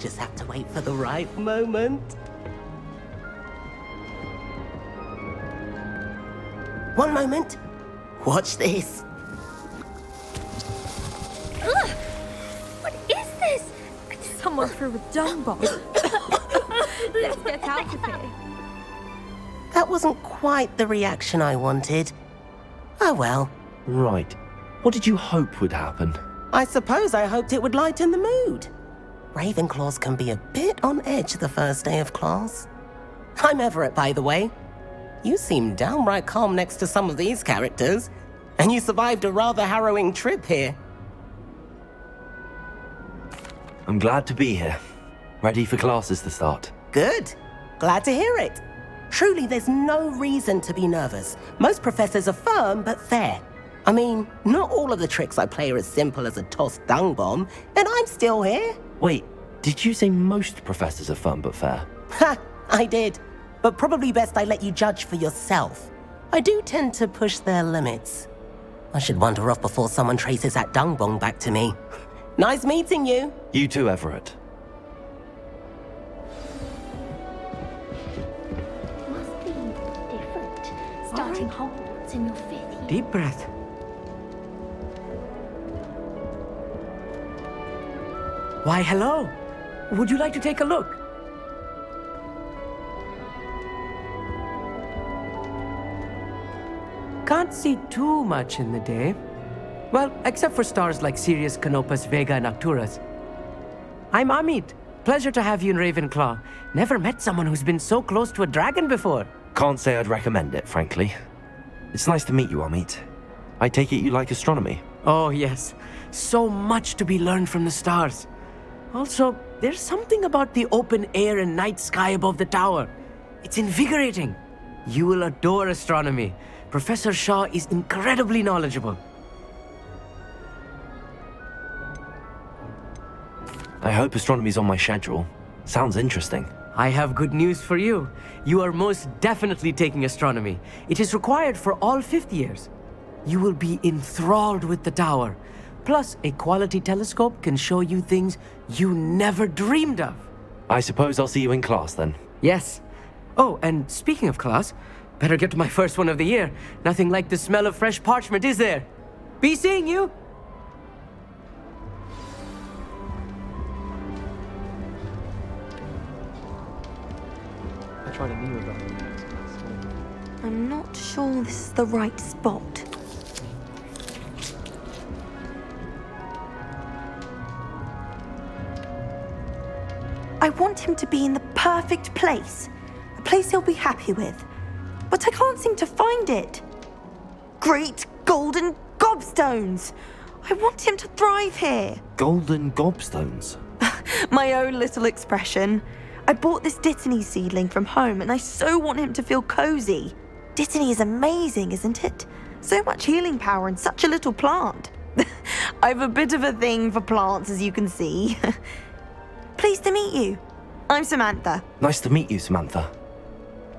just have to wait for the right moment. One moment. Watch this. Ugh! What is this? Someone threw a dung bomb. Let's get out of here. That wasn't quite the reaction I wanted. Oh well. Right. What did you hope would happen? I suppose I hoped it would lighten the mood. Ravenclaws can be a bit on edge the first day of class. I'm Everett, by the way. You seem downright calm next to some of these characters, and you survived a rather harrowing trip here. I'm glad to be here. Ready for classes to start. Good. Glad to hear it. Truly, there's no reason to be nervous. Most professors are firm but fair. I mean, not all of the tricks I play are as simple as a tossed dung bomb, and I'm still here. Wait, did you say most professors are fun but fair? Ha! I did. But probably best I let you judge for yourself. I do tend to push their limits. I should wander off before someone traces that dung bomb back to me. Nice meeting you. You too, Everett. Must be different. Starting Hogwarts in your 5th year. Deep breath. Why, hello. Would you like to take a look? Can't see too much in the day. Well, except for stars like Sirius, Canopus, Vega, and Arcturus. I'm Amit. Pleasure to have you in Ravenclaw. Never met someone who's been so close to a dragon before. Can't say I'd recommend it, frankly. It's nice to meet you, Amit. I take it you like astronomy. Oh, yes. So much to be learned from the stars. Also, there's something about the open air and night sky above the tower. It's invigorating. You will adore astronomy. Professor Shaw is incredibly knowledgeable. I hope astronomy's on my schedule. Sounds interesting. I have good news for you. You are most definitely taking astronomy. It is required for all 5th years. You will be enthralled with the tower. Plus, a quality telescope can show you things you never dreamed of. I suppose I'll see you in class then. Yes. Oh, and speaking of class, better get to my first one of the year. Nothing like the smell of fresh parchment, is there? Be seeing you! I'm not sure this is the right spot. I want him to be in the perfect place. A place he'll be happy with. But I can't seem to find it. Great golden gobstones! I want him to thrive here. Golden gobstones? My own little expression. I bought this Dittany seedling from home and I so want him to feel cozy. Dittany is amazing, isn't it? So much healing power in such a little plant. I've a bit of a thing for plants, as you can see. Pleased to meet you. I'm Samantha. Nice to meet you, Samantha.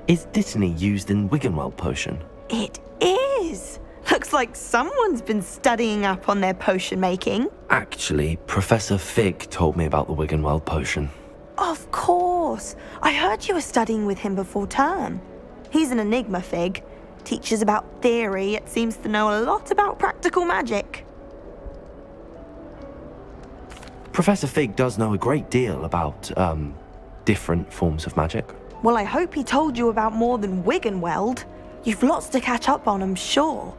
Is Dittany used in Wiggenweld potion? It is. Looks like someone's been studying up on their potion making. Actually, Professor Fig told me about the Wiggenweld potion. Of course. I heard you were studying with him before term. He's an enigma, Fig. Teaches about theory, yet seems to know a lot about practical magic. Professor Fig does know a great deal about, different forms of magic. Well, I hope he told you about more than Wiggenweld. You've lots to catch up on, I'm sure.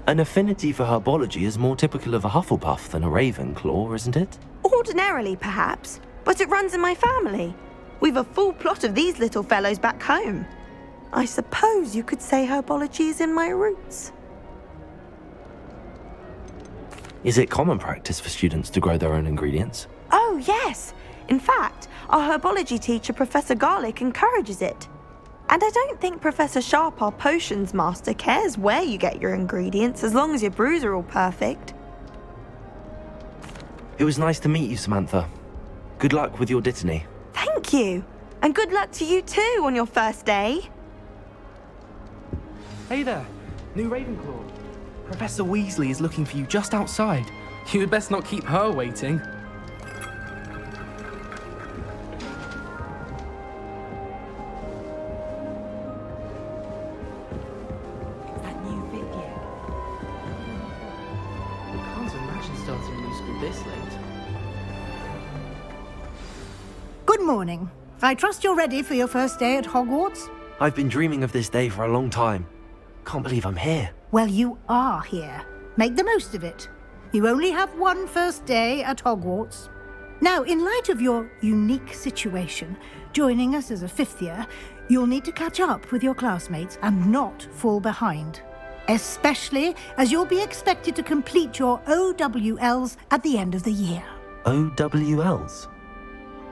An affinity for herbology is more typical of a Hufflepuff than a Ravenclaw, isn't it? Ordinarily, perhaps, but it runs in my family. We've a full plot of these little fellows back home. I suppose you could say herbology is in my roots. Is it common practice for students to grow their own ingredients? Oh, yes. In fact, our herbology teacher, Professor Garlick, encourages it. And I don't think Professor Sharp, our potions master, cares where you get your ingredients as long as your brews are all perfect. It was nice to meet you, Samantha. Good luck with your Dittany. Thank you. And good luck to you too on your first day. Hey there, new Ravenclaw. Professor Weasley is looking for you just outside. You'd best not keep her waiting. That new video. I can't imagine starting a new school this late. Good morning. I trust you're ready for your first day at Hogwarts? I've been dreaming of this day for a long time. Can't believe I'm here. Well, you are here. Make the most of it. You only have one first day at Hogwarts. Now, in light of your unique situation, joining us as a fifth year, you'll need to catch up with your classmates and not fall behind. Especially as you'll be expected to complete your OWLs at the end of the year. OWLs?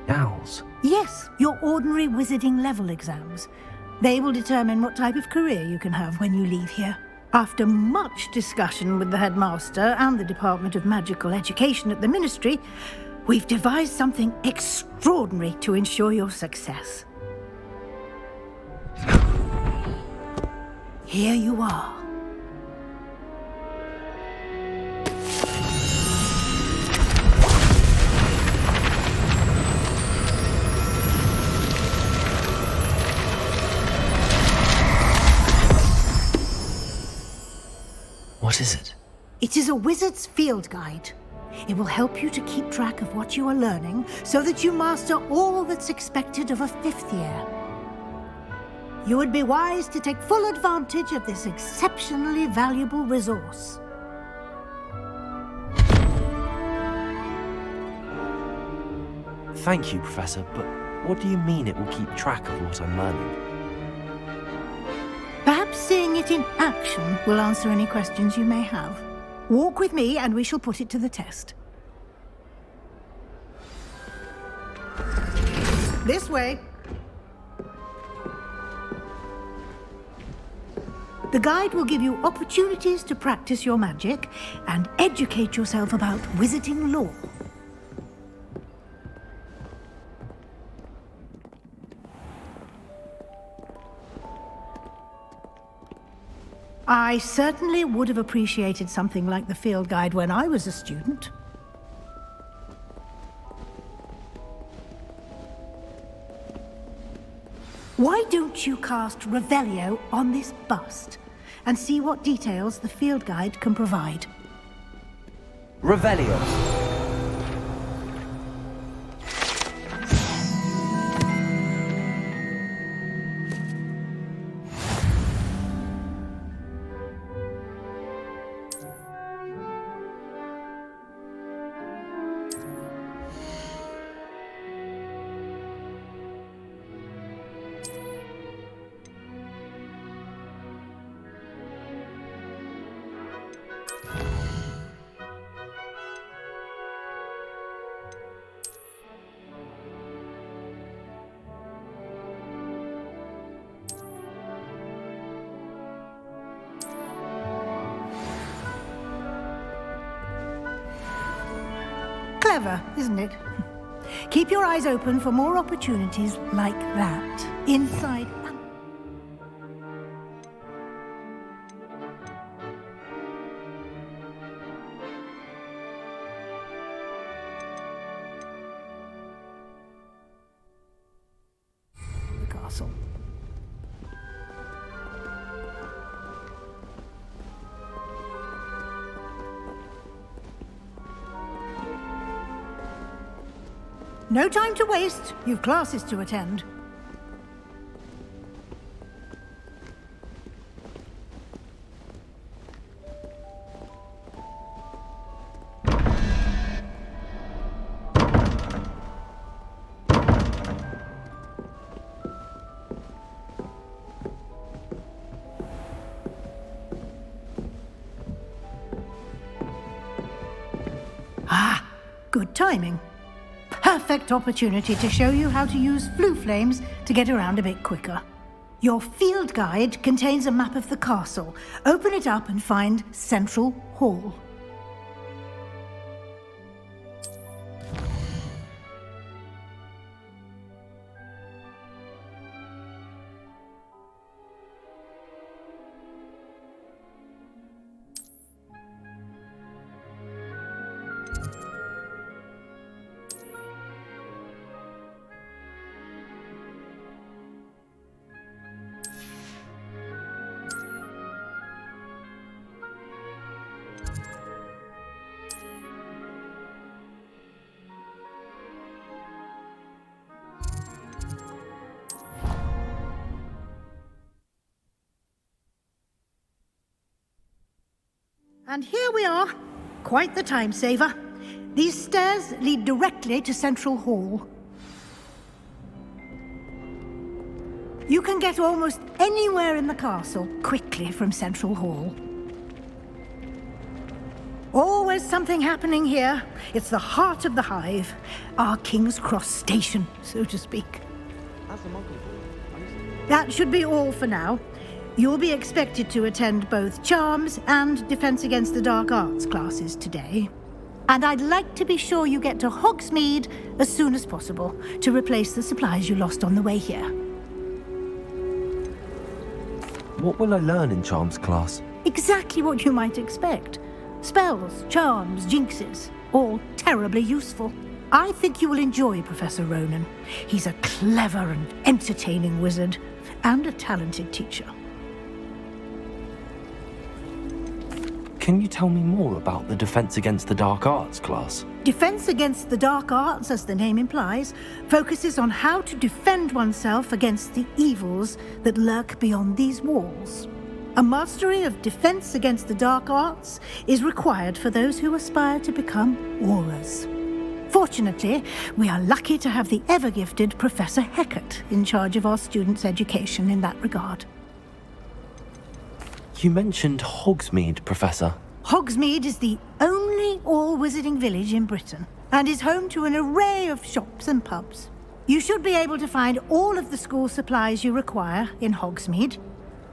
Owls? Yes, your ordinary wizarding level exams. They will determine what type of career you can have when you leave here. After much discussion with the headmaster and the Department of Magical Education at the Ministry, we've devised something extraordinary to ensure your success. Here you are. What is it? It is a wizard's field guide. It will help you to keep track of what you are learning so that you master all that's expected of a fifth year. You would be wise to take full advantage of this exceptionally valuable resource. Thank you, Professor, but what do you mean it will keep track of what I'm learning? Perhaps seeing it in action will answer any questions you may have. Walk with me and we shall put it to the test. This way. The guide will give you opportunities to practice your magic and educate yourself about wizarding lore. I certainly would have appreciated something like the field guide when I was a student. Why don't you cast Revelio on this bust and see what details the field guide can provide? Revelio. Clever, isn't it? Keep your eyes open for more opportunities like that, inside and... the castle. No time to waste. You've classes to attend. Ah, good timing. Perfect opportunity to show you how to use flue flames to get around a bit quicker. Your field guide contains a map of the castle. Open it up and find Central Hall. And here we are. Quite the time saver. These stairs lead directly to Central Hall. You can get almost anywhere in the castle quickly from Central Hall. Always something happening here. It's the heart of the hive. Our King's Cross station, so to speak. That should be all for now. You'll be expected to attend both Charms and Defense Against the Dark Arts classes today. And I'd like to be sure you get to Hogsmeade as soon as possible to replace the supplies you lost on the way here. What will I learn in Charms class? Exactly what you might expect. Spells, charms, jinxes, all terribly useful. I think you will enjoy Professor Ronan. He's a clever and entertaining wizard, and a talented teacher. Can you tell me more about the Defense Against the Dark Arts class? Defense Against the Dark Arts, as the name implies, focuses on how to defend oneself against the evils that lurk beyond these walls. A mastery of Defense Against the Dark Arts is required for those who aspire to become Aurors. Fortunately, we are lucky to have the ever-gifted Professor Hecat in charge of our students' education in that regard. You mentioned Hogsmeade, Professor. Hogsmeade is the only all-wizarding village in Britain and is home to an array of shops and pubs. You should be able to find all of the school supplies you require in Hogsmeade.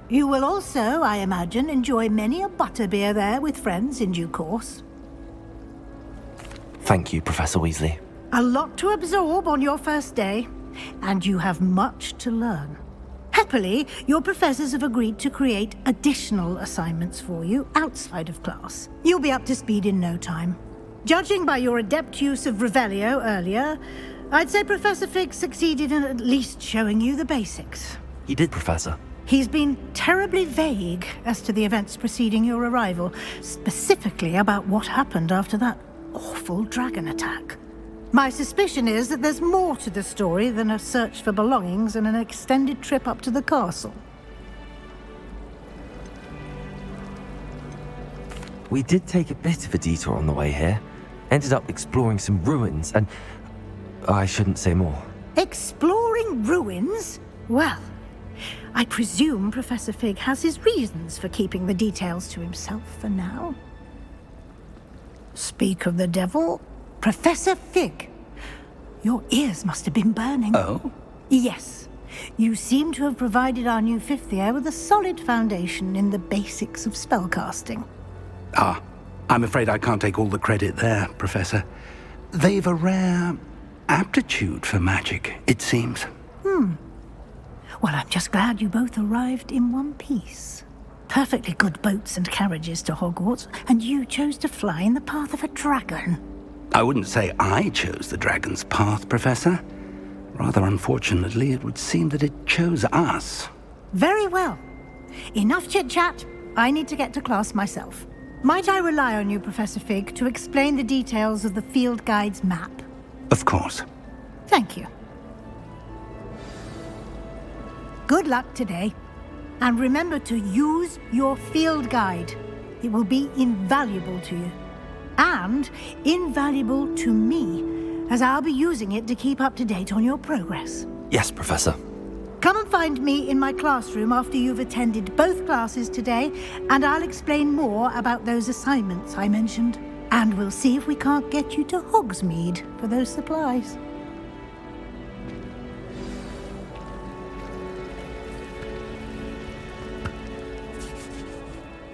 You will also, I imagine, enjoy many a butterbeer there with friends in due course. Thank you, Professor Weasley. A lot to absorb on your first day, and you have much to learn. Happily, your professors have agreed to create additional assignments for you outside of class. You'll be up to speed in no time. Judging by your adept use of Revelio earlier, I'd say Professor Fig succeeded in at least showing you the basics. He did, Professor. He's been terribly vague as to the events preceding your arrival, specifically about what happened after that awful dragon attack. My suspicion is that there's more to the story than a search for belongings and an extended trip up to the castle. We did take a bit of a detour on the way here. Ended up exploring some ruins and... I shouldn't say more. Exploring ruins? Well, I presume Professor Fig has his reasons for keeping the details to himself for now. Speak of the devil, Professor Fig. Your ears must have been burning. Oh? Yes. You seem to have provided our new fifth year with a solid foundation in the basics of spellcasting. Ah, I'm afraid I can't take all the credit there, Professor. They've a rare aptitude for magic, it seems. Well, I'm just glad you both arrived in one piece. Perfectly good boats and carriages to Hogwarts, and you chose to fly in the path of a dragon. I wouldn't say I chose the dragon's path, Professor. Rather unfortunately, it would seem that it chose us. Very well. Enough chit-chat. I need to get to class myself. Might I rely on you, Professor Fig, to explain the details of the field guide's map? Of course. Thank you. Good luck today. And remember to use your field guide. It will be invaluable to you. And invaluable to me, as I'll be using it to keep up to date on your progress. Yes, Professor. Come and find me in my classroom after you've attended both classes today, and I'll explain more about those assignments I mentioned. And we'll see if we can't get you to Hogsmeade for those supplies.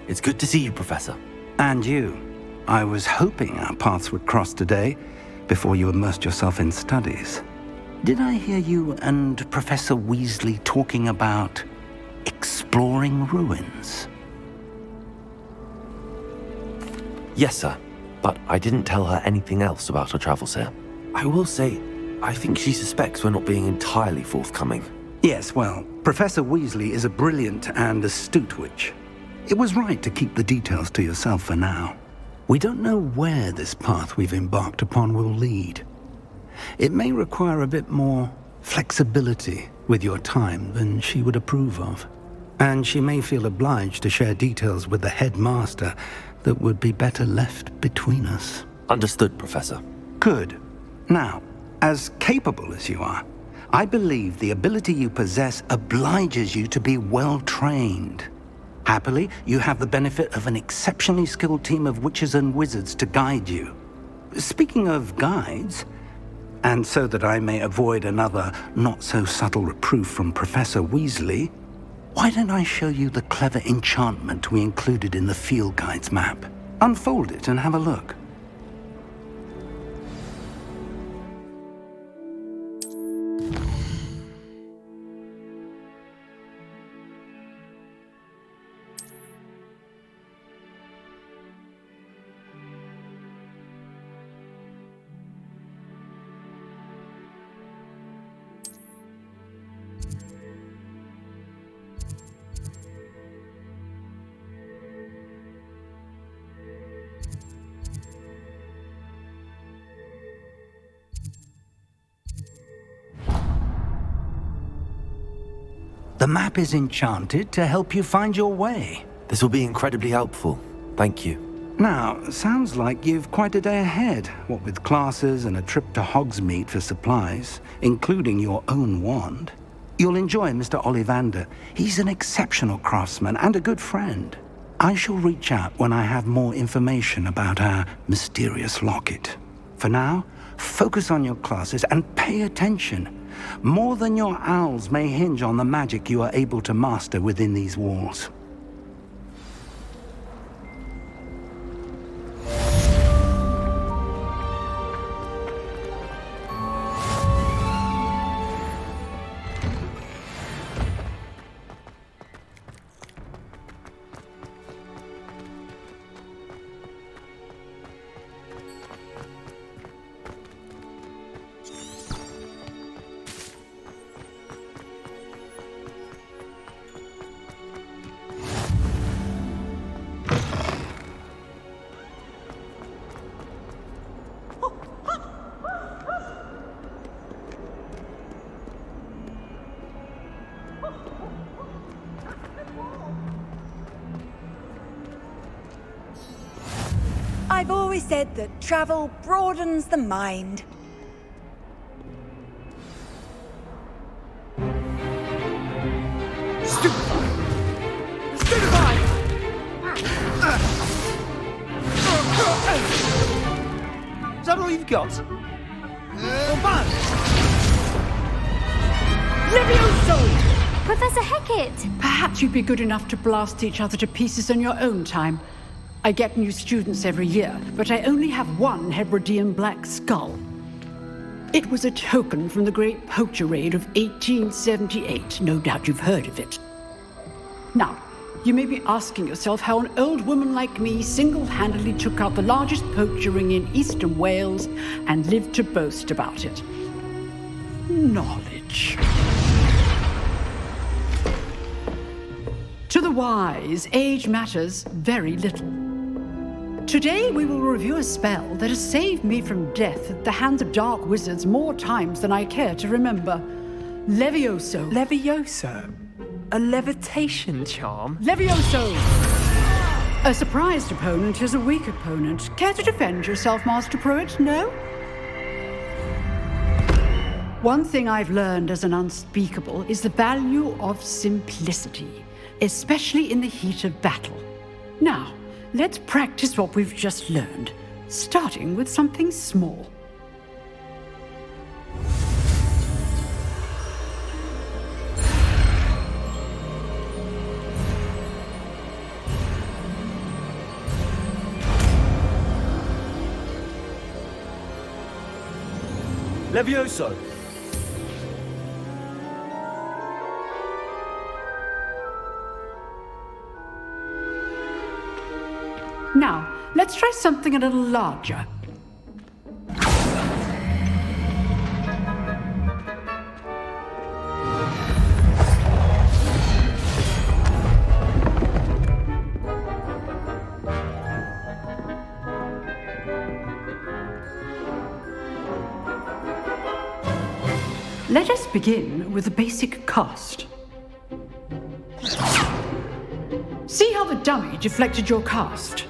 It's good to see you, Professor. And you. I was hoping our paths would cross today, before you immersed yourself in studies. Did I hear you and Professor Weasley talking about exploring ruins? Yes, sir. But I didn't tell her anything else about her travels here. I will say, I think she suspects we're not being entirely forthcoming. Yes, well, Professor Weasley is a brilliant and astute witch. It was right to keep the details to yourself for now. We don't know where this path we've embarked upon will lead. It may require a bit more flexibility with your time than she would approve of. And she may feel obliged to share details with the headmaster that would be better left between us. Understood, Professor. Good. Now, as capable as you are, I believe the ability you possess obliges you to be well trained. Happily, you have the benefit of an exceptionally skilled team of witches and wizards to guide you. Speaking of guides, and so that I may avoid another not-so-subtle reproof from Professor Weasley, why don't I show you the clever enchantment we included in the field guide's map? Unfold it and have a look. The map is enchanted to help you find your way. This will be incredibly helpful. Thank you. Now, sounds like you've quite a day ahead, what with classes and a trip to Hogsmeade for supplies, including your own wand. You'll enjoy Mr. Ollivander. He's an exceptional craftsman and a good friend. I shall reach out when I have more information about our mysterious locket. For now, focus on your classes and pay attention. More than your owls may hinge on the magic you are able to master within these walls. I've always said that travel broadens the mind. Is that all you've got? Levioso! Professor Hecat! Perhaps you'd be good enough to blast each other to pieces in your own time. I get new students every year, but I only have one Hebridean black skull. It was a token from the Great Poacher Raid of 1878. No doubt you've heard of it. Now, you may be asking yourself how an old woman like me single-handedly took out the largest poacher ring in eastern Wales and lived to boast about it. Knowledge. To the wise, age matters very little. Today we will review a spell that has saved me from death at the hands of dark wizards more times than I care to remember. Levioso. Levioso? A levitation charm? Levioso! A surprised opponent is a weak opponent. Care to defend yourself, Master Pruitt? No? One thing I've learned as an unspeakable is the value of simplicity, especially in the heat of battle. Now, let's practice what we've just learned, starting with something small. Levioso! Now, let's try something a little larger. Let us begin with the basic cast. See how the dummy deflected your cast?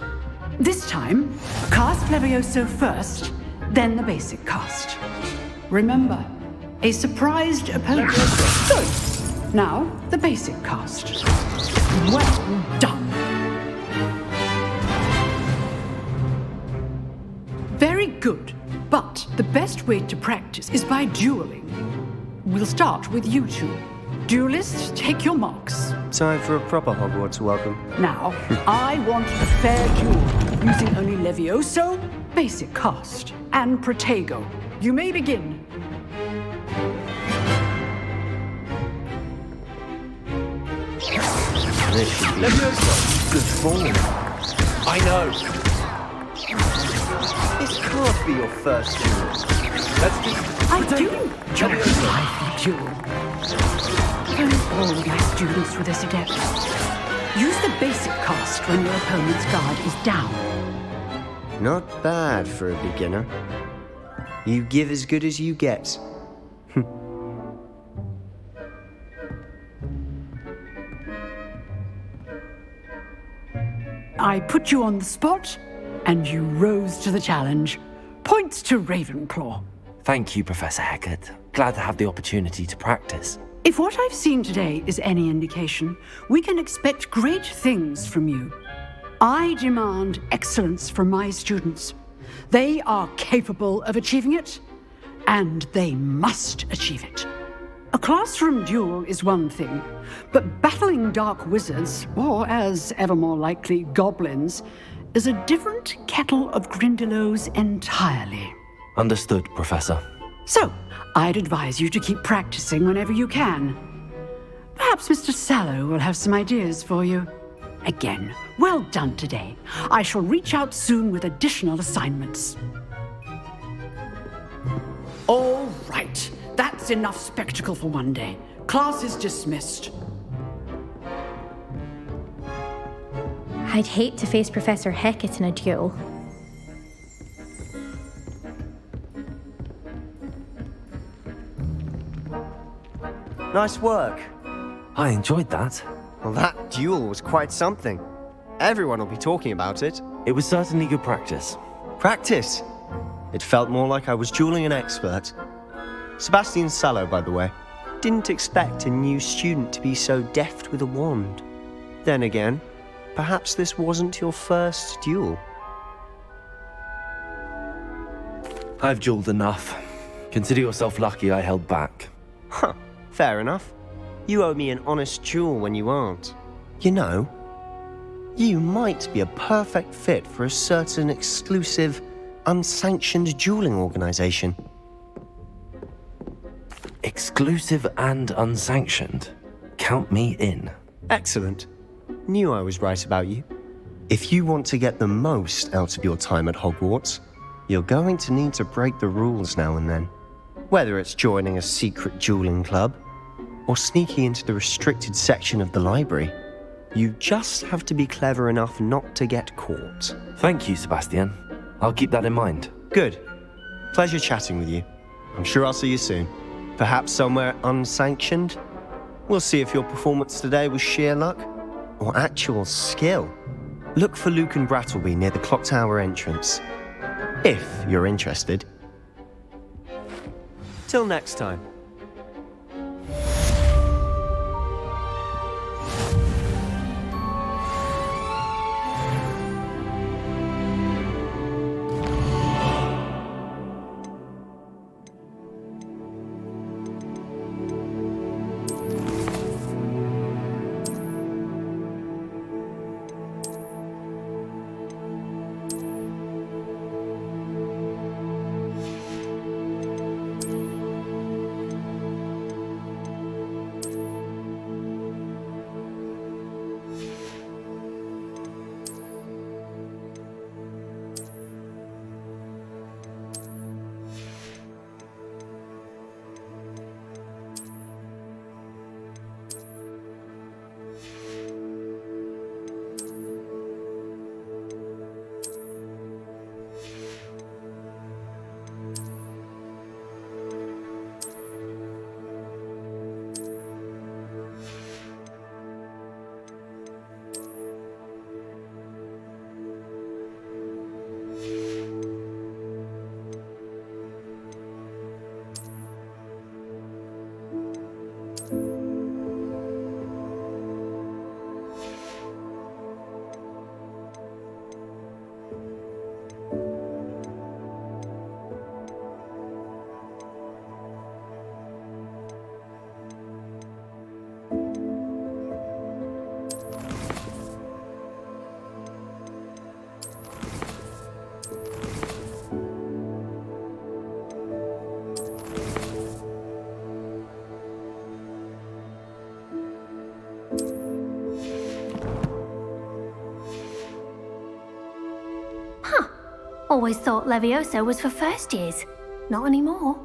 This time, cast Levioso first, then the basic cast. Remember, a surprised opponent. Good. Now, the basic cast. Well done. Very good. But the best way to practice is by dueling. We'll start with you two. Duelists, take your marks. Time for a proper Hogwarts welcome. Now, I want a fair duel, using only Levioso, basic cast, and Protego. You may begin. This should be good form. I know. This can't be your first duel. Let's do... I do enjoy a lively duel. All my students were this adept. Use the basic cast when your opponent's guard is down. Not bad for a beginner. You give as good as you get. I put you on the spot, and you rose to the challenge. Points to Ravenclaw. Thank you, Professor Hecat. Glad to have the opportunity to practice. If what I've seen today is any indication, we can expect great things from you. I demand excellence from my students. They are capable of achieving it, and they must achieve it. A classroom duel is one thing, but battling dark wizards, or as ever more likely, goblins, is a different kettle of Grindylows entirely. Understood, Professor. So, I'd advise you to keep practicing whenever you can. Perhaps Mr. Sallow will have some ideas for you. Again, well done today. I shall reach out soon with additional assignments. All right. That's enough spectacle for one day. Class is dismissed. I'd hate to face Professor Hecat in a duel. Nice work. I enjoyed that. Well, that duel was quite something. Everyone will be talking about it. It was certainly good practice. Practice? It felt more like I was dueling an expert. Sebastian Sallow, by the way. Didn't expect a new student to be so deft with a wand. Then again, perhaps this wasn't your first duel. I've dueled enough. Consider yourself lucky I held back. Huh, fair enough. You owe me an honest duel when you aren't. You know, you might be a perfect fit for a certain exclusive, unsanctioned dueling organization. Exclusive and unsanctioned. Count me in. Excellent. Knew I was right about you. If you want to get the most out of your time at Hogwarts, you're going to need to break the rules now and then. Whether it's joining a secret dueling club, or sneaking into the restricted section of the library, you just have to be clever enough not to get caught. Thank you, Sebastian. I'll keep that in mind. Good. Pleasure chatting with you. I'm sure I'll see you soon. Perhaps somewhere unsanctioned? We'll see if your performance today was sheer luck or actual skill. Look for Luke and Brattleby near the clock tower entrance, if you're interested. Till next time. Always thought Levioso was for first years. Not anymore.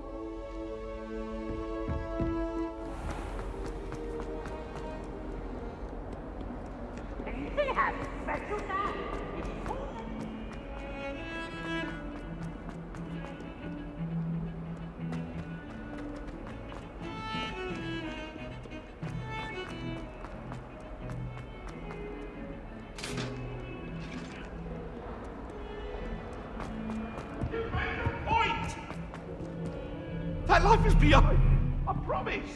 That life is behind. I promise.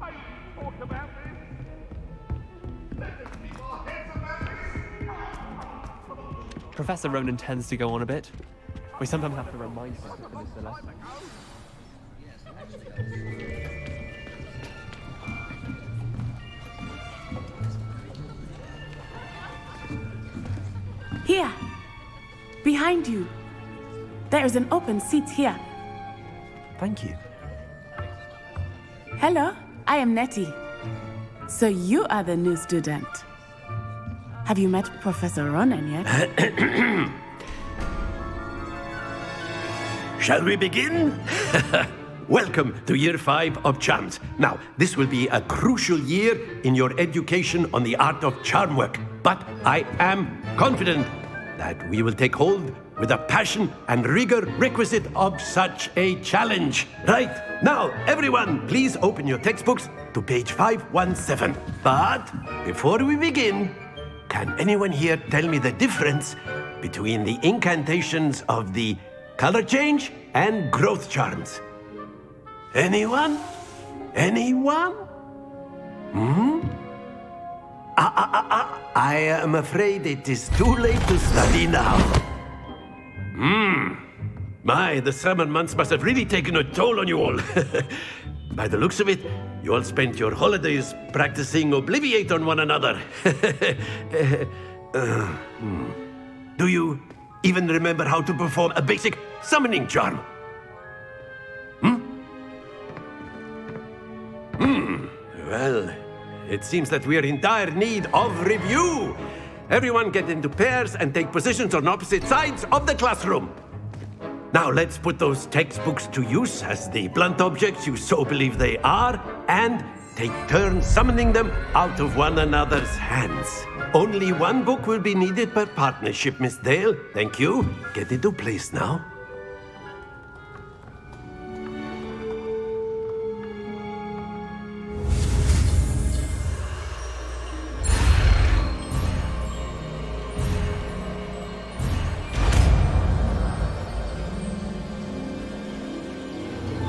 I talk about this. Let us keep our heads about this. Professor Ronan tends to go on a bit. We sometimes have to remind him to finish the lesson. Here. Behind you. There is an open seat here. Thank you. Hello, I am Nettie. So you are the new student. Have you met Professor Ronan yet? Shall we begin? Welcome to Year 5 of Charms. Now, this will be a crucial year in your education on the art of charm work. But I am confident that we will take hold with the passion and rigor requisite of such a challenge. Right, now, everyone, please open your textbooks to page 517. But before we begin, can anyone here tell me the difference between the incantations of the color change and growth charms? Anyone? Anyone? I am afraid it is too late to study now. My, the summer months must have really taken a toll on you all. By the looks of it, you all spent your holidays practicing Obliviate on one another. Do you even remember how to perform a basic summoning charm? Well, it seems that we are in dire need of review. Everyone get into pairs and take positions on opposite sides of the classroom. Now let's put those textbooks to use as the blunt objects you so believe they are, and take turns summoning them out of one another's hands. Only one book will be needed per partnership, Miss Dale. Thank you. Get into place now.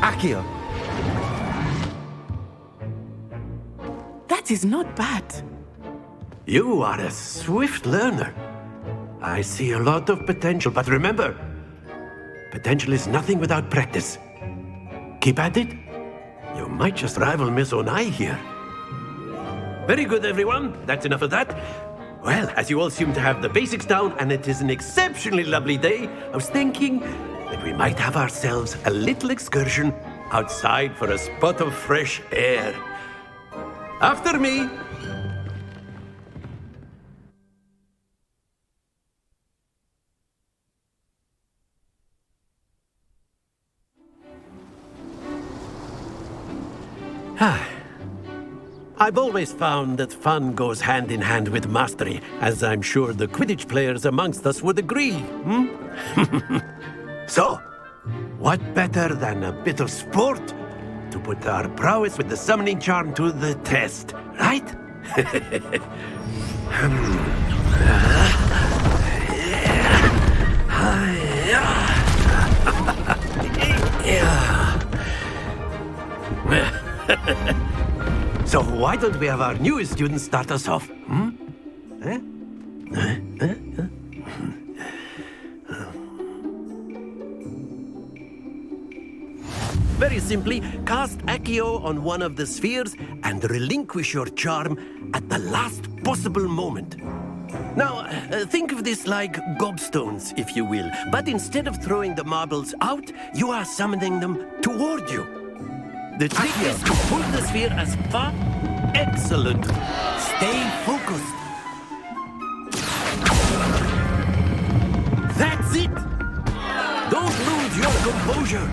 Accio. That is not bad. You are a swift learner. I see a lot of potential, but remember, potential is nothing without practice. Keep at it. You might just rival Miss Onai here. Very good, everyone. That's enough of that. Well, as you all seem to have the basics down, and it is an exceptionally lovely day, I was thinking that we might have ourselves a little excursion outside for a spot of fresh air. After me. I've always found that fun goes hand in hand with mastery, as I'm sure the Quidditch players amongst us would agree. So, what better than a bit of sport to put our prowess with the summoning charm to the test, right? So why don't we have our newest student start us off? Very simply, cast Accio on one of the spheres and relinquish your charm at the last possible moment. Now, think of this like gobstones, if you will. But instead of throwing the marbles out, you are summoning them toward you. The trick is to pull the sphere as far... Excellent. Stay focused. That's it! Keep your composure.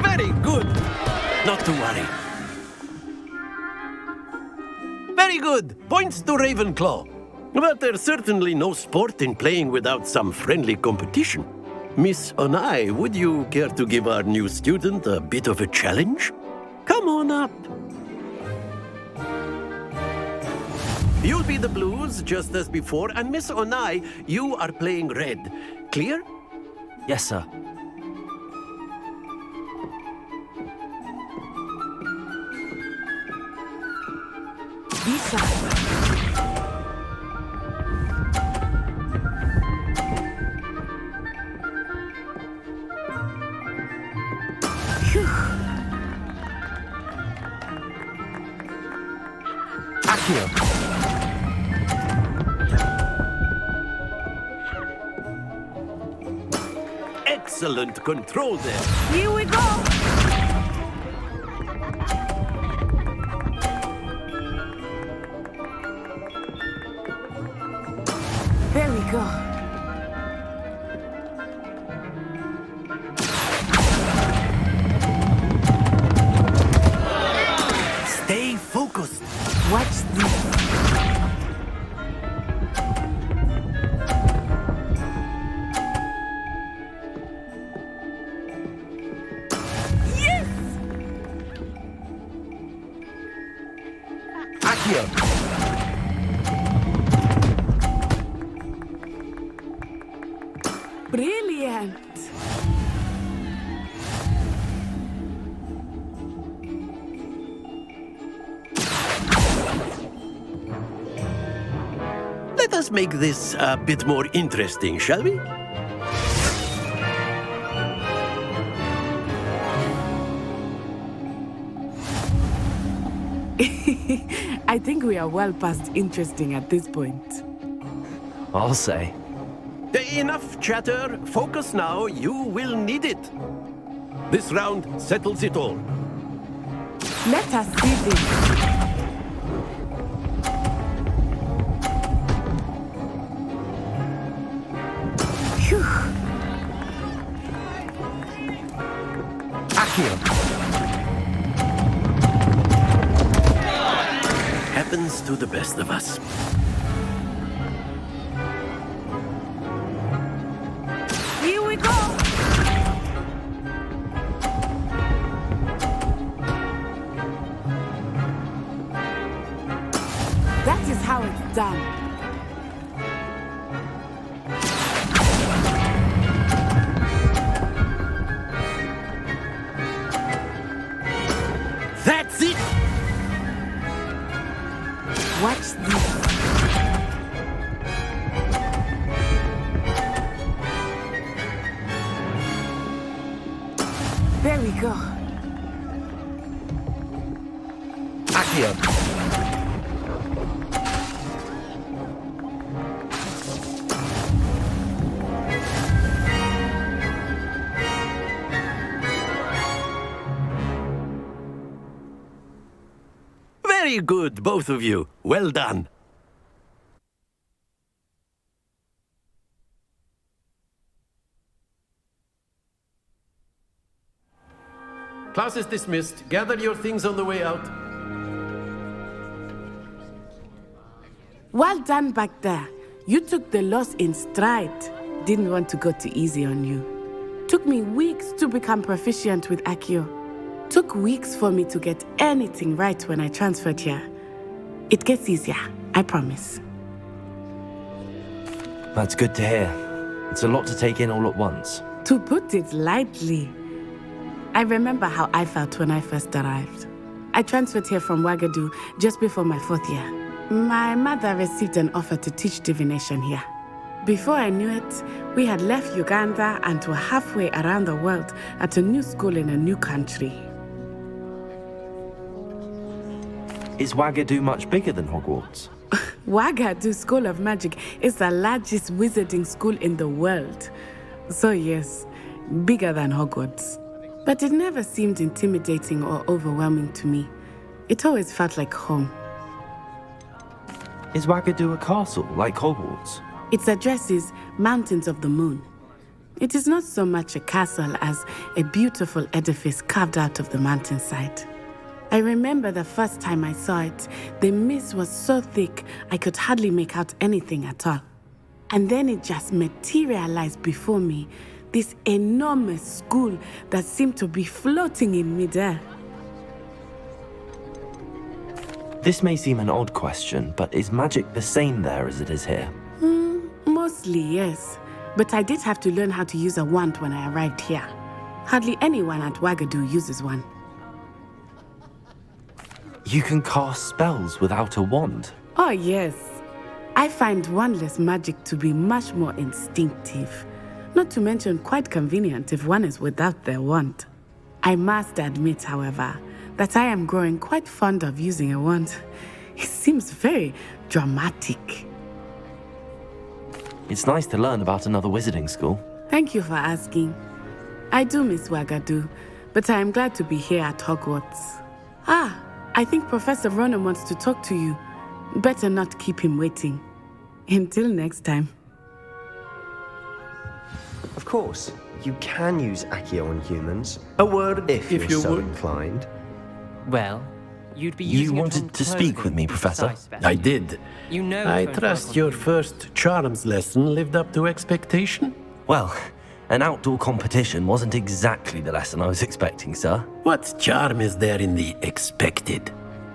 Very good. Not to worry. Very good. Points to Ravenclaw. But there's certainly no sport in playing without some friendly competition. Miss Onai, would you care to give our new student a bit of a challenge? Come on up. You'll be the blues, just as before, and Miss Onai, you are playing red. Clear? Yes, sir. Visa. Accio. Excellent control there. Here we go. There we go. Stay focused. Watch this. Yes! Accio. Brilliant. Let us make this a bit more interesting, shall we? I think we are well past interesting at this point. I'll say. Enough chatter. Focus now. You will need it. This round settles it all. Let us see this. Phew. Accio. Happens to the best of us. Here we go. That is how it's done. That's it! Watch this. There we go. Accio. Very good, both of you. Well done. Class is dismissed. Gather your things on the way out. Well done back there. You took the loss in stride. Didn't want to go too easy on you. Took me weeks to become proficient with Accio. Took weeks for me to get anything right when I transferred here. It gets easier, I promise. That's good to hear. It's a lot to take in all at once. To put it lightly, I remember how I felt when I first arrived. I transferred here from Ouagadougou just before my 4th year. My mother received an offer to teach divination here. Before I knew it, we had left Uganda and were halfway around the world at a new school in a new country. Is Ouagadougou much bigger than Hogwarts? Ouagadougou School of Magic is the largest wizarding school in the world. So yes, bigger than Hogwarts. But it never seemed intimidating or overwhelming to me. It always felt like home. Is Ouagadougou a castle, like Hogwarts? Its address is Mountains of the Moon. It is not so much a castle as a beautiful edifice carved out of the mountainside. I remember the first time I saw it, the mist was so thick I could hardly make out anything at all. And then it just materialized before me, this enormous school that seemed to be floating in midair. This may seem an odd question, but is magic the same there as it is here? Mostly, yes. But I did have to learn how to use a wand when I arrived here. Hardly anyone at Wagadu uses one. You can cast spells without a wand? Oh, yes. I find wandless magic to be much more instinctive. Not to mention quite convenient if one is without their wand. I must admit, however, that I am growing quite fond of using a wand. It seems very dramatic. It's nice to learn about another wizarding school. Thank you for asking. I do miss Wagadu, but I am glad to be here at Hogwarts. I think Professor Ronan wants to talk to you. Better not keep him waiting. Until next time. Of course, you can use Accio on humans. A word, if you you're so would. inclined. Well, you'd be You using it wanted on to speak with me, Professor? precise bet. I did. You know I the trust photograph your on first charms lesson lived up to expectation. Well, an outdoor competition wasn't exactly the lesson I was expecting, sir. What charm is there in the expected?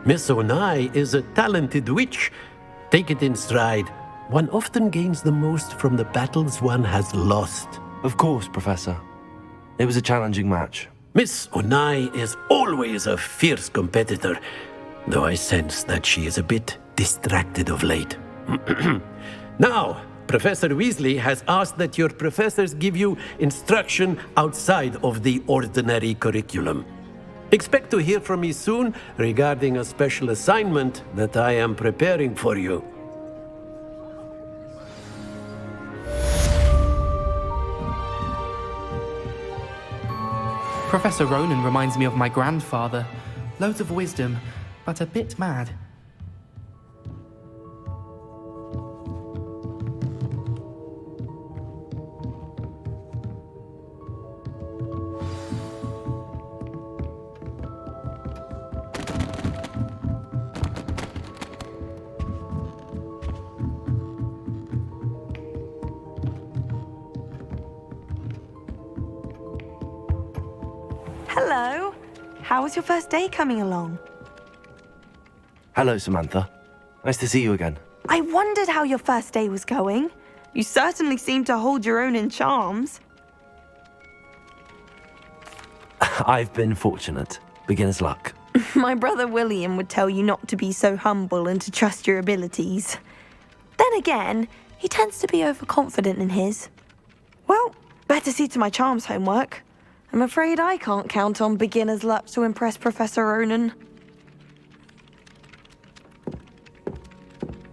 Miss Onai is a talented witch. Take it in stride. One often gains the most from the battles one has lost. Of course, Professor. It was a challenging match. Miss Onai is always a fierce competitor, though I sense that she is a bit distracted of late. Now, Professor Weasley has asked that your professors give you instruction outside of the ordinary curriculum. Expect to hear from me soon regarding a special assignment that I am preparing for you. Professor Ronan reminds me of my grandfather. Loads of wisdom, but a bit mad. Hello. How was your first day coming along? Hello, Samantha. Nice to see you again. I wondered how your first day was going. You certainly seem to hold your own in charms. I've been fortunate. Beginner's luck. My brother William would tell you not to be so humble and to trust your abilities. Then again, he tends to be overconfident in his. Well, better see to my charms homework. I'm afraid I can't count on beginner's luck to impress Professor Ronan.